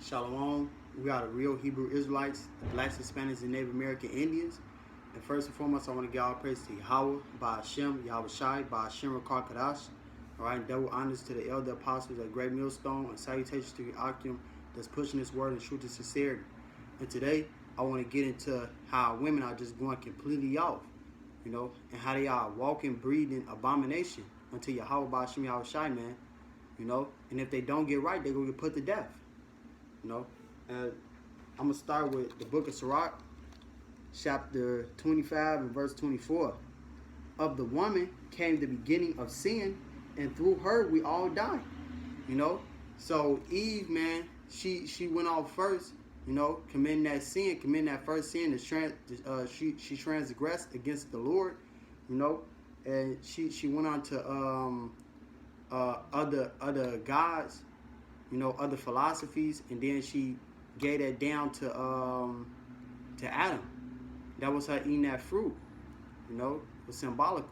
Shalom. We are the real Hebrew Israelites, the blacks, Hispanics, and Native American Indians. And first and foremost, I want to give all praise to Yahweh, by Hashem, Yahweh Shai, by Hashem Rakar Kadash. Alright, and double honors to the elder apostles at Great Millstone, and salutations to your Akim that's pushing this word in truth and sincerity. And today, I want to get into how women are just going completely off, and how they are walking, breathing abomination until Yahweh by Hashem, Yahweh Shai, man. And if they don't get right, they're going to get put to death. And I'm going to start with the book of Sirach, chapter 25 and verse 24. Of the woman came the beginning of sin, and through her we all die. So Eve, man, she went off first, committing that sin, committing that first sin. She transgressed against the Lord, and she went on to other gods, other philosophies, and then she gave that down to Adam. That was her eating that fruit, it was symbolical.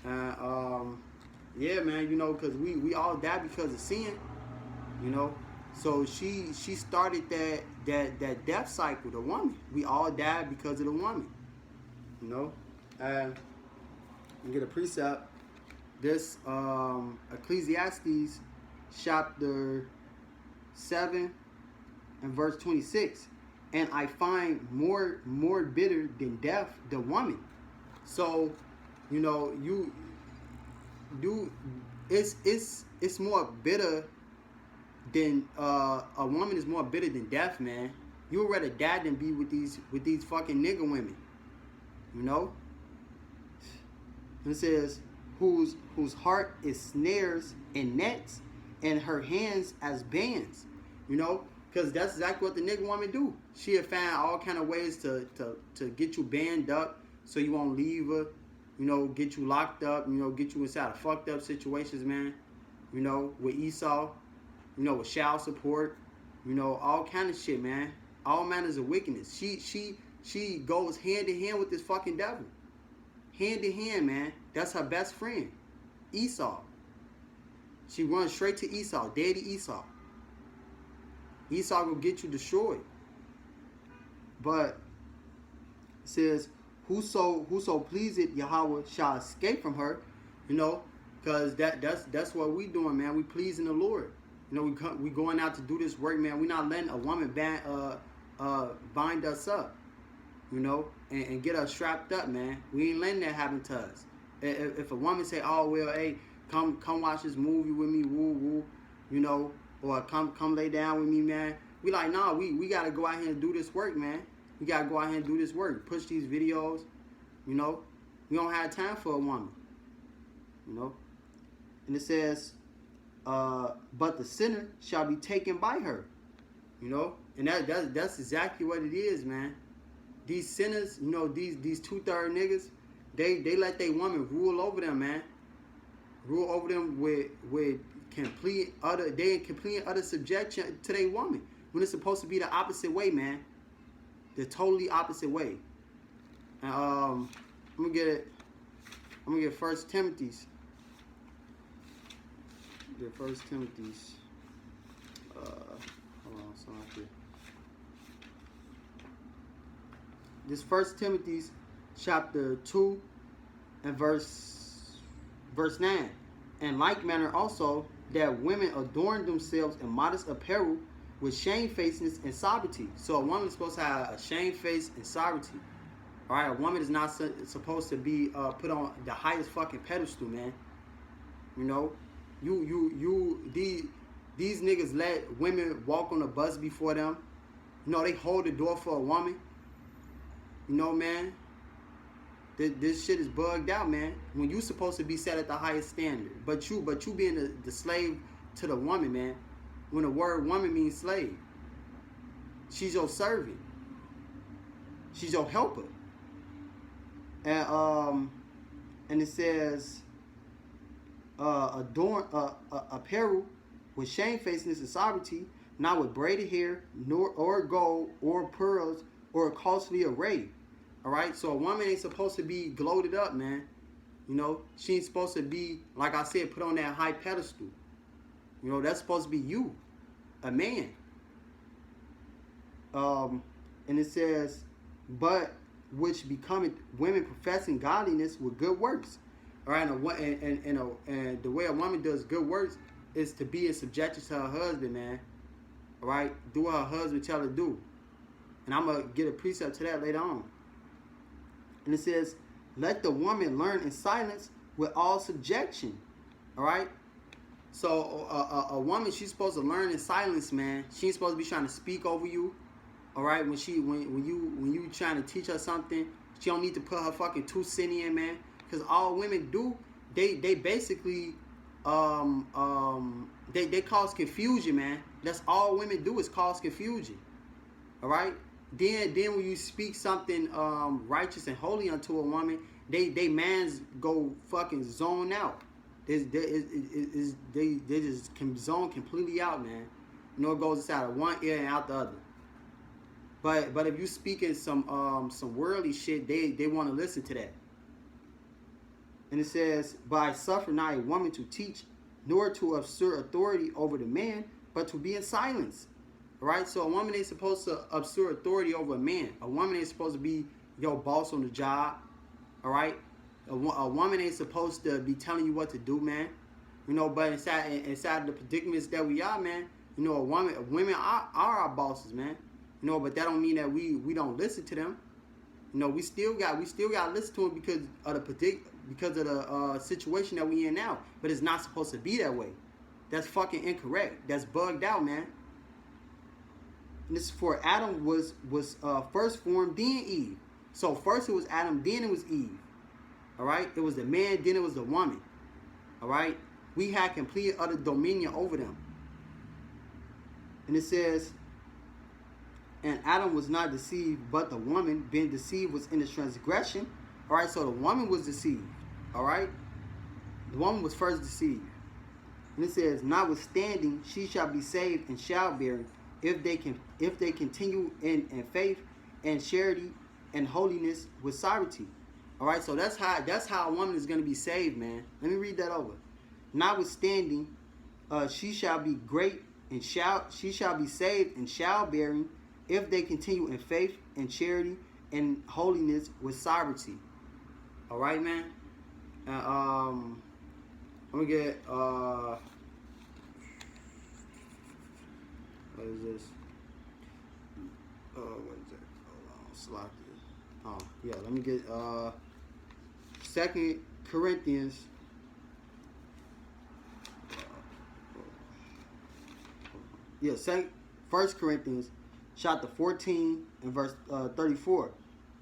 Yeah, man, because we all die because of sin, So she started that death cycle, the woman. We all died because of the woman, And get a precept. This Ecclesiastes chapter 7 and verse 26. And I find more bitter than death the woman. So, it's more bitter than a woman is more bitter than death, man. You would rather die than be with these fucking nigger women. And it says, whose heart is snares and nets, and her hands as bands. Because that's exactly what the nigger woman do. She'll find all kind of ways to get you banned up so you won't leave her, get you locked up, get you inside of fucked up situations, man. With Esau, with child support, all kind of shit, man. All manners of wickedness. She goes hand in hand with this fucking devil. Hand in hand, man. That's her best friend, Esau. She runs straight to Esau, daddy Esau. Esau will get you destroyed. But it says, whoso pleaseth Yahweh shall escape from her, because that's what we doing, man. We pleasing the Lord. We going out to do this work, man. We not letting a woman bind us up, and get us strapped up, man. We ain't letting that happen to us. If a woman say, oh, well, hey, come watch this movie with me, woo, or come lay down with me, man. We like, nah, we got to go out here and do this work, man. We got to go out here and do this work. Push these videos, We don't have time for a woman, And it says, but the sinner shall be taken by her, And that's exactly what it is, man. These sinners, these 2/3 niggas, they let their woman rule over them, man. Rule over them with complete utter subjection to their woman, when it's supposed to be the opposite way, man. The totally opposite way. And I'm gonna get First Timothy's. Get First Timothy's. Hold on, something like this. This First Timothy's chapter 2 and verse 9. And like manner also, that women adorn themselves in modest apparel with shamefacedness and sobriety. So a woman is supposed to have a shamefaced and sobriety. Alright, a woman is not supposed to be put on the highest fucking pedestal, man. These niggas let women walk on the bus before them. They hold the door for a woman. Man, this shit is bugged out, man. When you supposed to be set at the highest standard, but you being the slave to the woman, man. When the word woman means slave, she's your servant. She's your helper. And it says, adorn apparel with shamefacedness and sobriety, not with braided hair, or gold, or pearls, or costly array. Alright, so a woman ain't supposed to be gloated up, man. She ain't supposed to be, like I said, put on that high pedestal. That's supposed to be you, a man. and it says, but which becometh women professing godliness with good works. All right, and the way a woman does good works is to be in subjection to her husband, man. All right, do what her husband tell her to do. And I'm going to get a precept to that later on. And it says, let the woman learn in silence with all subjection. All right? So a woman, she's supposed to learn in silence, man. She ain't supposed to be trying to speak over you. All right? When you trying to teach her something, she don't need to put her fucking 2 cents in, man. Because all women do, they basically they cause confusion, man. That's all women do is cause confusion. All right? Then when you speak something righteous and holy unto a woman, they mans go fucking zone out. They just can zone completely out, man. You know, it goes inside of one ear and out the other. But if you speaking some worldly shit, they want to listen to that. And it says, but I suffer not a woman to teach, nor to assert authority over the man, but to be in silence. All right, so a woman ain't supposed to assert authority over a man. A woman ain't supposed to be your boss on the job. All right, a woman ain't supposed to be telling you what to do, man. You know, but inside the predicaments that we are, man, you know, women are our bosses, man. You know, but that don't mean that we don't listen to them. You know, we still got to listen to them because of the situation that we in now. But it's not supposed to be that way. That's fucking incorrect. That's bugged out, man. And this is for Adam was first formed, then Eve. So first it was Adam, then it was Eve. All right? It was the man, then it was the woman. All right? We had complete utter dominion over them. And it says, and Adam was not deceived, but the woman being deceived was in the transgression. All right? So the woman was deceived. All right? The woman was first deceived. And it says, notwithstanding, she shall be saved in childbearing, if they continue in faith and charity and holiness with sobriety. All right, so that's how a woman is going to be saved, man. Let me read that over. Notwithstanding, she shall be great and she shall be saved in childbearing, if they continue in faith and charity and holiness with sobriety. All right, man. I'm gonna get what is this? What is that? Hold on, select it. Oh, yeah, let me get 2 Corinthians. Yeah, 1 Corinthians chapter 14 and verse 34.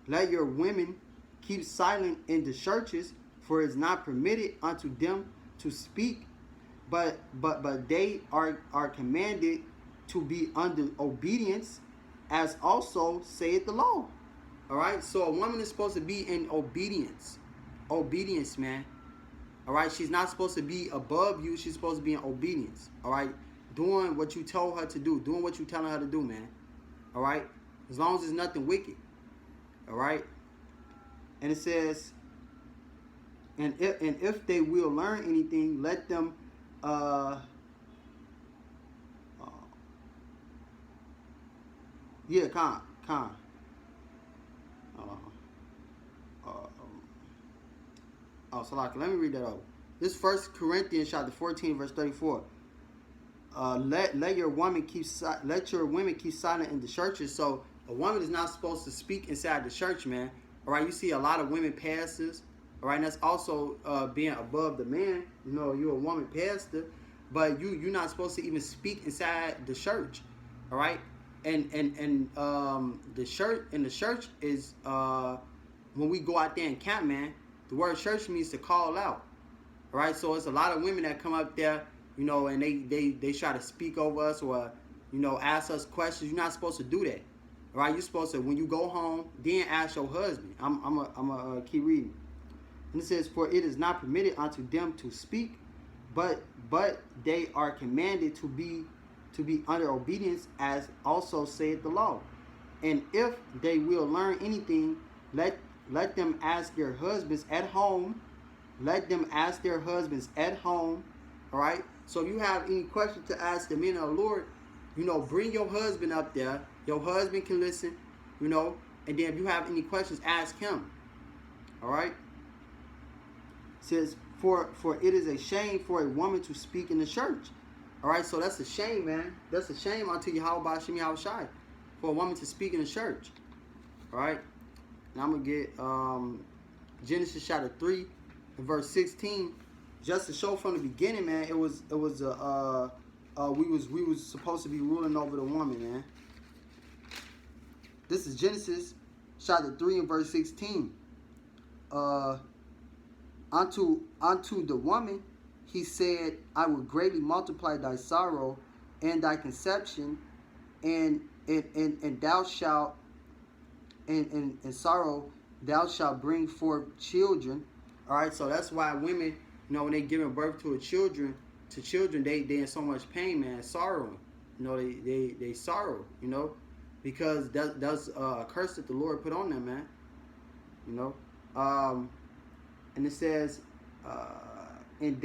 Let your women keep silent in the churches, for it is not permitted unto them to speak, but they are commanded to be under obedience, as also saith the law. All right, so a woman is supposed to be in obedience, man. All right, she's not supposed to be above you. She's supposed to be in obedience. All right, doing what you told her to do, doing what you telling her to do, man. All right, as long as there's nothing wicked. All right, and it says, and if they will learn anything, let them con. So let me read that over. This 1 Corinthians chapter 14 verse 34. Let your women keep silent in the churches. So a woman is not supposed to speak inside the church, man. All right, you see a lot of women pastors. All right, and that's also being above the man. You know, you're a woman pastor, but you're not supposed to even speak inside the church. All right, and the church is when we go out there and camp, man. The word church means to call out. All right, so it's a lot of women that come up there, you know, and they try to speak over us or, you know, ask us questions. You're not supposed to do that. All right, you're supposed to, when you go home, then ask your husband. I'm gonna keep reading. And it says, for it is not permitted unto them to speak, but they are commanded to be under obedience, as also saith the law. And if they will learn anything, let them ask their husbands at home. Let them ask their husbands at home. All right. So if you have any questions to ask the men of the Lord, You know, bring your husband up there. Your husband can listen, you know, and then if you have any questions, ask him. All right? It says, for it is a shame for a woman to speak in the church. All right, so that's a shame, man. That's a shame unto Yahweh Shemi Yahushai for a woman to speak in the church. All right, and I'm gonna get Genesis chapter 3 and verse 16, just to show from the beginning, man. We was supposed to be ruling over the woman, man. This is Genesis chapter 3 and verse 16. Unto the woman he said, I will greatly multiply thy sorrow and thy conception, and thou shalt in sorrow thou shalt bring forth children. All right, so that's why women, you know, when they giving birth to children, they in so much pain, man, sorrowing. You know, they sorrow, you know, because that's a curse that the Lord put on them, man. You know, and it says, and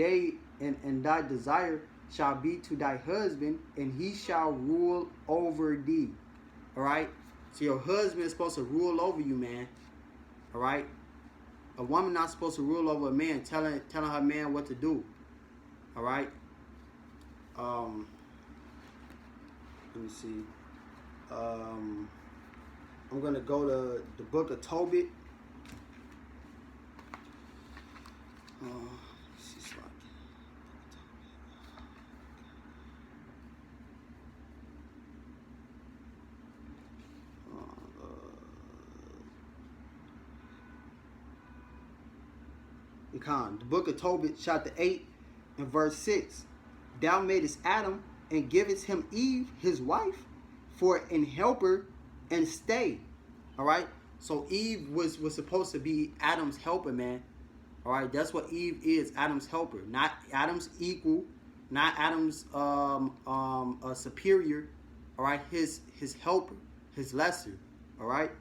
thy desire shall be to thy husband, and he shall rule over thee. All right. So your husband is supposed to rule over you, man. All right. A woman not supposed to rule over a man, telling her man what to do. All right. Let me see. I'm gonna go to the book of Tobit. The book of Tobit, chapter 8 and verse 6. Thou madest Adam and givest him Eve, his wife, for an helper and stay. All right. So Eve was supposed to be Adam's helper, man. All right. That's what Eve is, Adam's helper, not Adam's equal, not Adam's superior. All right. His helper, his lesser. All right.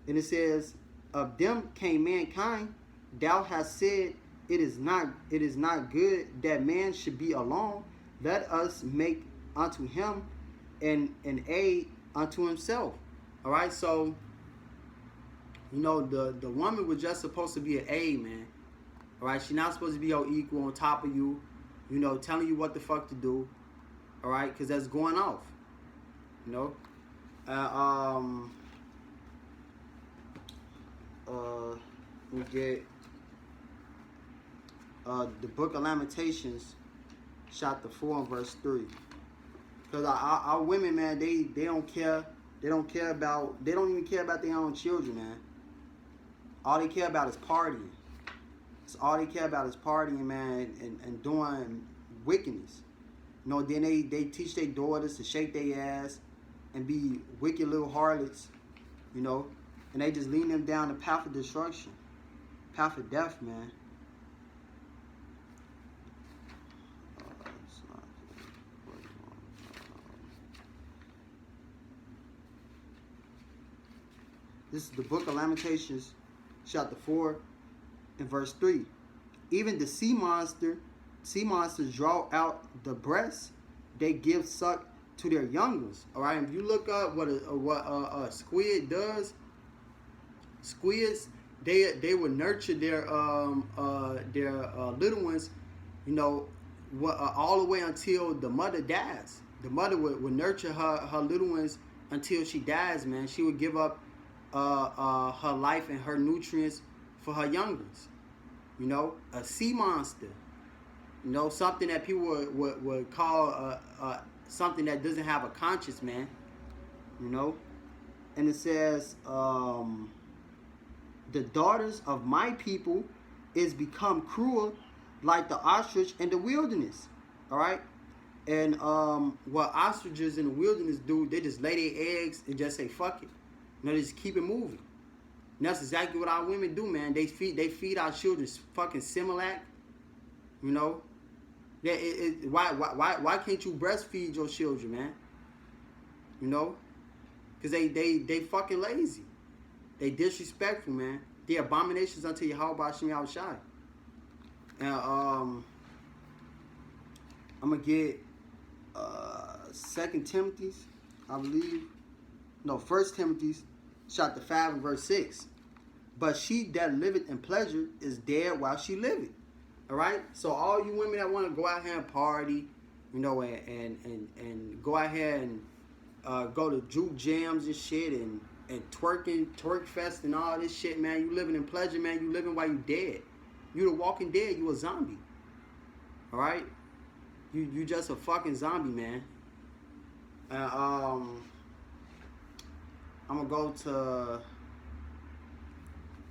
And it says, of them came mankind. Thou hast said, it is not good that man should be alone. Let us make unto him an aid unto himself. All right, so you know the woman was just supposed to be an aid, man. All right, she's not supposed to be your equal on top of you, you know, telling you what the fuck to do. All right, because that's going off. You know, we get. The book of Lamentations, chapter 4 and verse 3. Because our women, man, they don't care. They don't even care about their own children, man. All they care about is partying. It's all they care about is partying, man, and doing wickedness. You know, then they teach their daughters to shake their ass and be wicked little harlots, you know, and they just lead them down the path of destruction, path of death, man. This is the book of Lamentations, chapter 4 and verse 3. Even the sea monsters draw out the breast, they give suck to their young ones. All right, if you look up what a squid does, squids they will nurture their little ones, you know, all the way until the mother dies. The mother would nurture her little ones until she dies, man. She would give up her life and her nutrients for her young ones. You know, a sea monster. You know, something that people would call something that doesn't have a conscience, man. You know, and it says, the daughters of my people is become cruel like the ostrich in the wilderness. All right. And what ostriches in the wilderness do, they just lay their eggs and just say, fuck it. You know, they just keep it moving. And that's exactly what our women do, man. They feed our children fucking Similac. You know, why can't you breastfeed your children, man? You know, because they fucking lazy. They disrespectful, man. They abominations unto Yahweh Shemi Yahushai. And I'm gonna get Second Timothy's, I believe. No, First Timothy's, chapter 5 and verse 6. But she that liveth in pleasure is dead while she liveth. All right. So all you women that want to go out here and party, you know, and go out here and go to juke jams and shit and twerk fest and all this shit, man. You living in pleasure, man. You living while you dead. You the walking dead. You a zombie. All right. You just a fucking zombie, man. I'm gonna go to.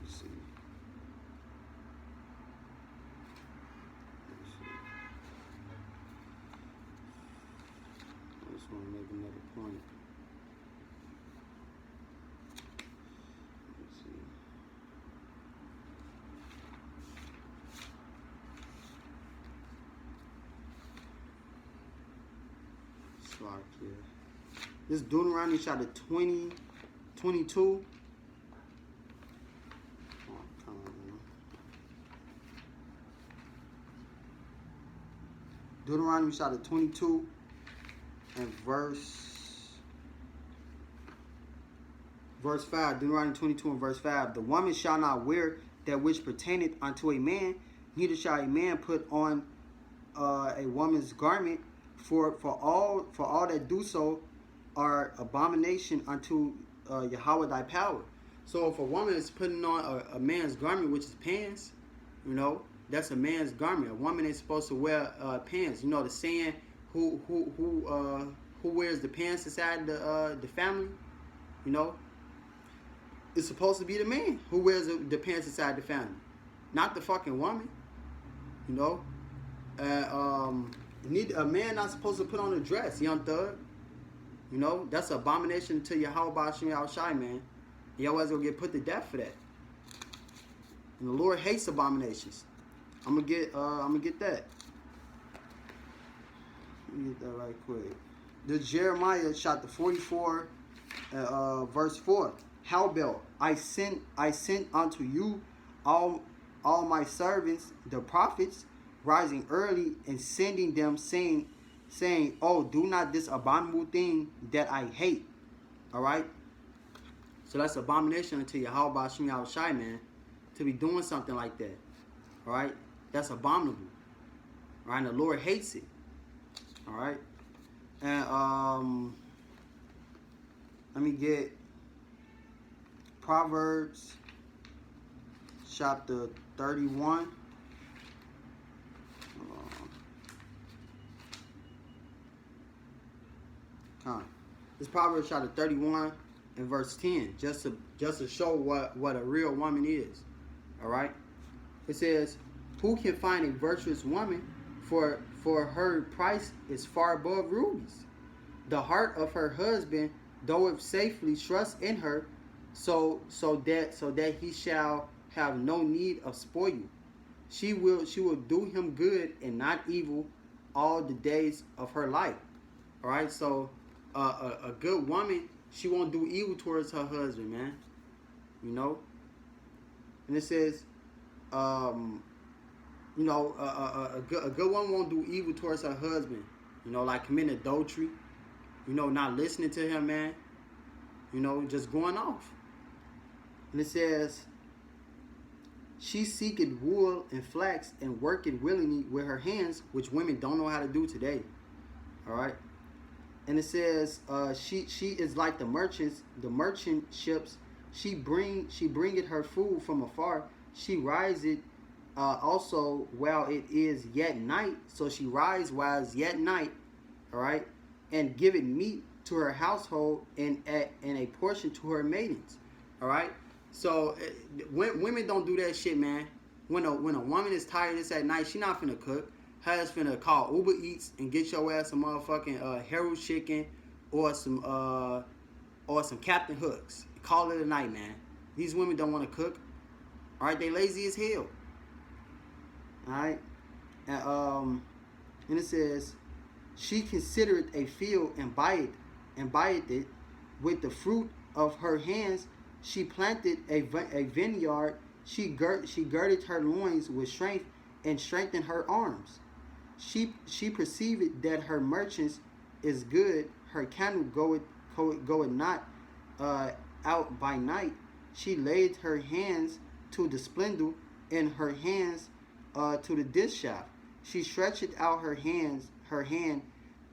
Let's see. I just want to make another point. Let's see. Slack here. This Deuteronomy chapter 20, 22. Deuteronomy chapter 22 and verse 5. Deuteronomy 22 and verse 5. The woman shall not wear that which pertaineth unto a man, neither shall a man put on a woman's garment, for all that do so are abomination unto Yahweh thy power. So if a woman is putting on a man's garment, which is pants, you know, that's a man's garment. A woman ain't supposed to wear pants. You know the saying, who wears the pants inside the family? You know, it's supposed to be the man who wears the pants inside the family, not the fucking woman. You know, a man not supposed to put on a dress, young thug. You know, that's an abomination to Yahweh Ba'ashim Yahushai, man. Your ass gonna get put to death for that. And the Lord hates abominations. I'm gonna get that. Let me get that right quick. The Jeremiah chapter 44, verse 4. Howbeit I sent unto you all my servants, the prophets, rising early and sending them, saying, oh, do not this abominable thing that I hate. All right. So that's abomination unto Yahweh Ba'ashim Yahushai, man, to be doing something like that. All right. That's abominable. All right. And the Lord hates it. All right. And let me get Proverbs chapter 31. This Proverbs chapter 31 and verse 10, just to show what a real woman is. All right. It says, who can find a virtuous woman? For her price is far above rubies. The heart of her husband doeth safely trust in her, so that he shall have no need of spoil. She will do him good and not evil all the days of her life. All right. So a good woman, she won't do evil towards her husband, man. You know. And it says, you know, a good woman won't do evil towards her husband. You know, like committing adultery. You know, not listening to him, man. You know, just going off. And it says, she seeketh wool and flax and worketh willingly with her hands, which women don't know how to do today. All right. And it says, she is like the merchant ships. She bringeth her food from afar. She riseth also while it is yet night. So she rise while it's yet night. All right. And giveth meat to her household and a portion to her maidens. All right. So women don't do that shit, man. When a woman is tired, it's at night. She not finna cook. Her ass finna call Uber Eats and get your ass some motherfucking Harold chicken or some Captain Hooks. Call it a night, man. These women don't want to cook. All right, they lazy as hell. All right, and it says, she considereth a field and buyeth it with the fruit of her hands. She planted a vineyard. She girded her loins with strength and strengthened her arms. She perceived that her merchants is good. Her candle goeth not out by night. She laid her hands to the spindle, and her hands to the distaff. She stretched out her hand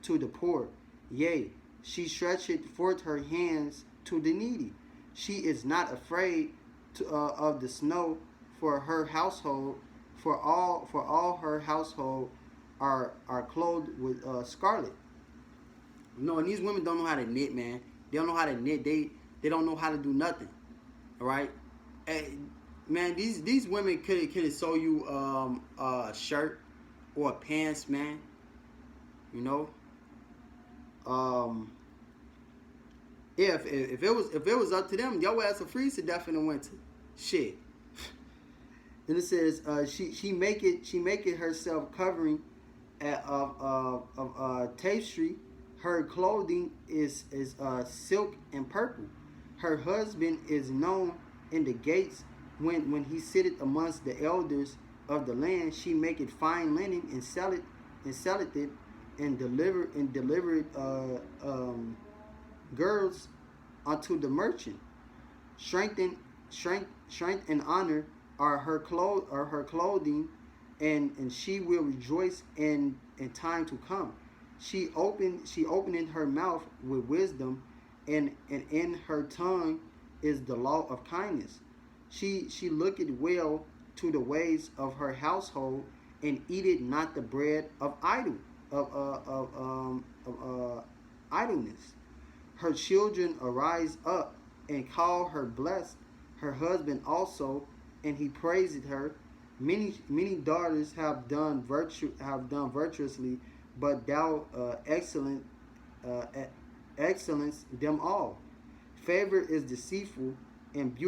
to the poor. Yea, she stretched forth her hands to the needy. She is not afraid of the snow for her household, for all her household are clothed with scarlet. No, and these women don't know how to knit, man. They don't know how to knit. They don't know how to do nothing. All right, man. These women could sew you a shirt or a pants, man. You know, um, if it was up to them, your ass would freeze to death in the winter. Shit. Then it says she make it herself covering of tapestry. Her clothing is silk and purple. Her husband is known in the gates when he sitteth amongst the elders of the land. She make it fine linen and selleth it and deliver it girls unto the merchant. Strength and honor are her clothing, and she will rejoice in time to come. She opened her mouth with wisdom, and in her tongue is the law of kindness. She looketh well to the ways of her household, and eateth not the bread of idleness. Her children arise up and call her blessed, her husband also, and he praiseth her. Many daughters have done virtuously, but thou excellence them all. Favor is deceitful, and beauty